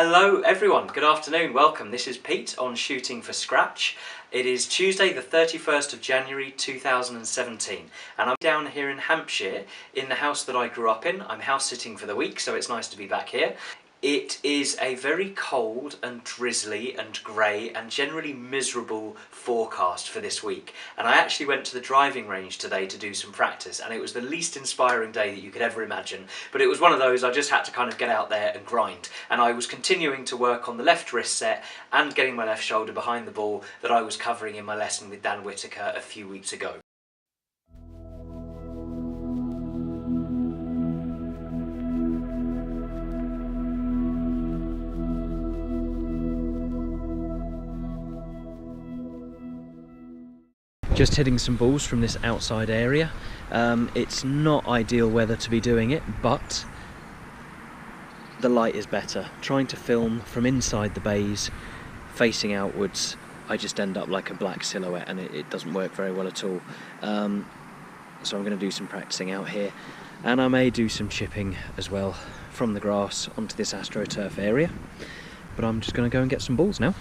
Hello everyone, good afternoon, welcome. This is Pete on Shooting for Scratch. It is Tuesday the 31st of January 2017 and I'm down here in Hampshire in the house that I grew up in. I'm house sitting for the week, so it's nice to be back here. It is a very cold and drizzly and grey and generally miserable forecast for this week, and I actually went to the driving range today to do some practice, and it was the least inspiring day that you could ever imagine, but it was one of those I just had to kind of get out there and grind, and I was continuing to work on the left wrist set and getting my left shoulder behind the ball that I was covering in my lesson with Dan Whittaker a few weeks ago. Just hitting some balls from this outside area. It's not ideal weather to be doing it, but the light is better. Trying to film from inside the bays, facing outwards, I just end up like a black silhouette and it doesn't work very well at all. So I'm going to do some practicing out here, and I may do some chipping as well from the grass onto this AstroTurf area. But I'm just going to go and get some balls now.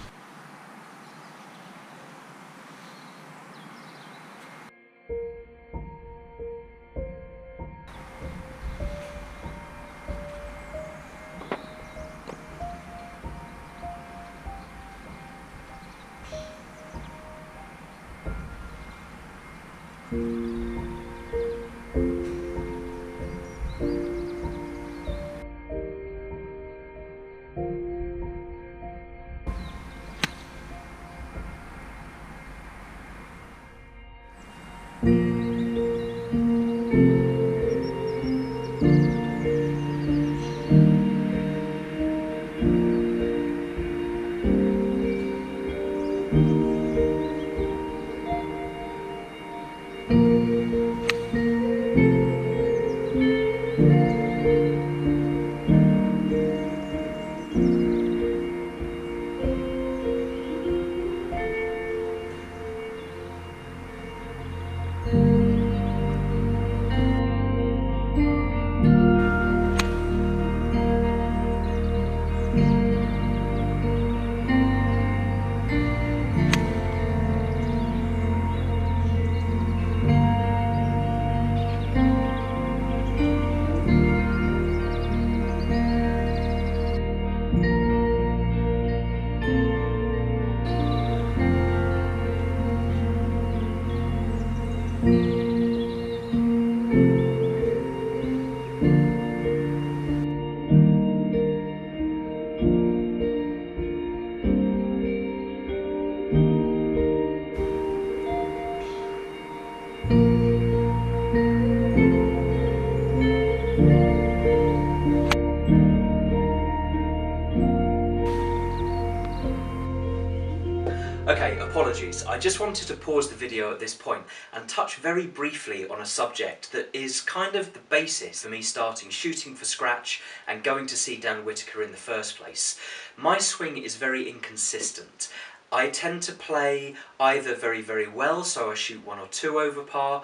Okay, apologies. I just wanted to pause the video at this point and touch very briefly on a subject that is kind of the basis for me starting Shooting for Scratch and going to see Dan Whittaker in the first place. My swing is very inconsistent. I tend to play either very, very well, so I shoot 1 or 2 over par,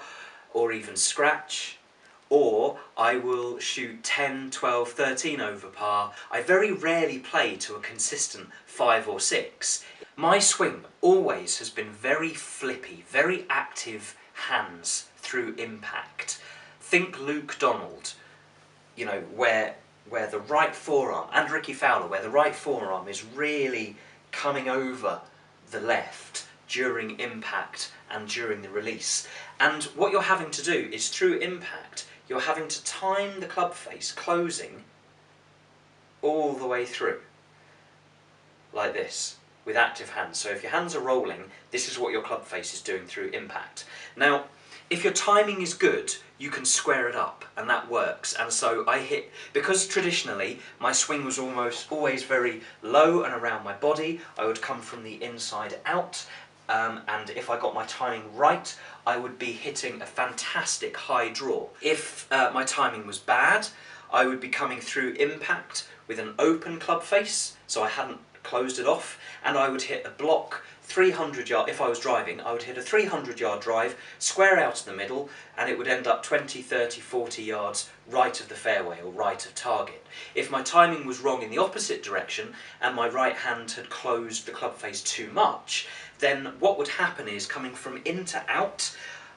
or even scratch, or I will shoot 10, 12, 13 over par. I very rarely play to a consistent 5 or 6. My swing always has been very flippy, very active hands through impact. Think Luke Donald, you know, where the right forearm, and Ricky Fowler, where the right forearm is really coming over the left during impact and during the release. And what you're having to do is, through impact, you're having to time the club face closing all the way through, like this, with active hands. So if your hands are rolling, this is what your club face is doing through impact. Now, if your timing is good, you can square it up, and that works. And so I hit, because traditionally my swing was almost always very low and around my body, I would come from the inside out, and if I got my timing right, I would be hitting a fantastic high draw. If my timing was bad, I would be coming through impact with an open club face, so I hadn't closed it off, and I would hit a block 300 yard, if I was driving, I would hit a 300-yard drive, square out of the middle, and it would end up 20, 30, 40 yards right of the fairway or right of target. If my timing was wrong in the opposite direction and my right hand had closed the club face too much, then what would happen is, coming from in to out,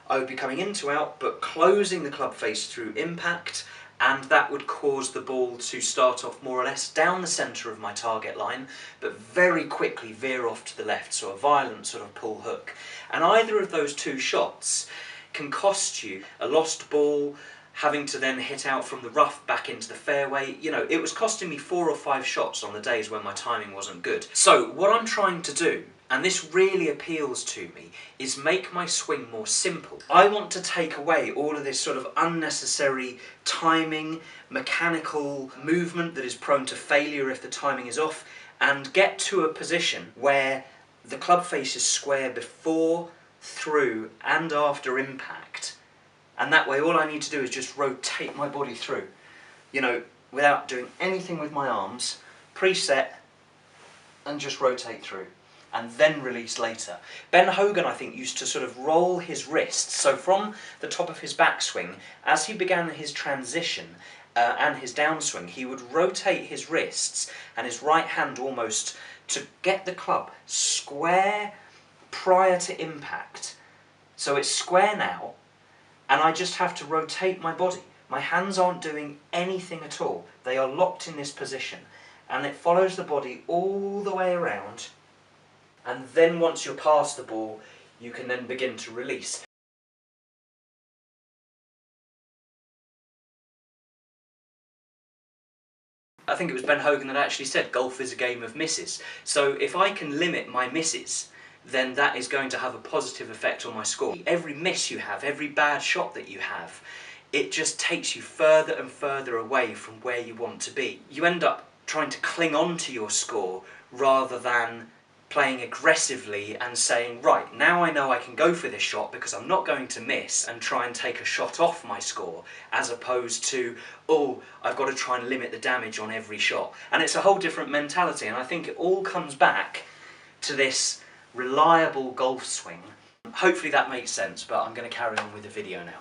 I would be coming in to out but closing the club face through impact, and that would cause the ball to start off more or less down the centre of my target line, but very quickly veer off to the left, so a violent sort of pull hook. And either of those two shots can cost you a lost ball, having to then hit out from the rough back into the fairway. You know, it was costing me 4 or 5 shots on the days when my timing wasn't good. So what I'm trying to do, and this really appeals to me, is make my swing more simple. I want to take away all of this sort of unnecessary timing, mechanical movement that is prone to failure if the timing is off, and get to a position where the club face is square before, through and after impact. And that way all I need to do is just rotate my body through, you know, without doing anything with my arms, preset, and just rotate through, and then release later. Ben Hogan, I think, used to sort of roll his wrists, so from the top of his backswing, as he began his transition and his downswing, he would rotate his wrists and his right hand almost to get the club square prior to impact. So it's square now, and I just have to rotate my body. My hands aren't doing anything at all. They are locked in this position, and it follows the body all the way around, and then once you're past the ball, you can then begin to release. I think it was Ben Hogan that actually said golf is a game of misses. So if I can limit my misses, then that is going to have a positive effect on my score. Every miss you have, every bad shot that you have, it just takes you further and further away from where you want to be. You end up trying to cling on to your score rather than playing aggressively and saying, right, now I know I can go for this shot because I'm not going to miss, and try and take a shot off my score, as opposed to, oh, I've got to try and limit the damage on every shot. And it's a whole different mentality, and I think it all comes back to this reliable golf swing. Hopefully that makes sense, but I'm going to carry on with the video now.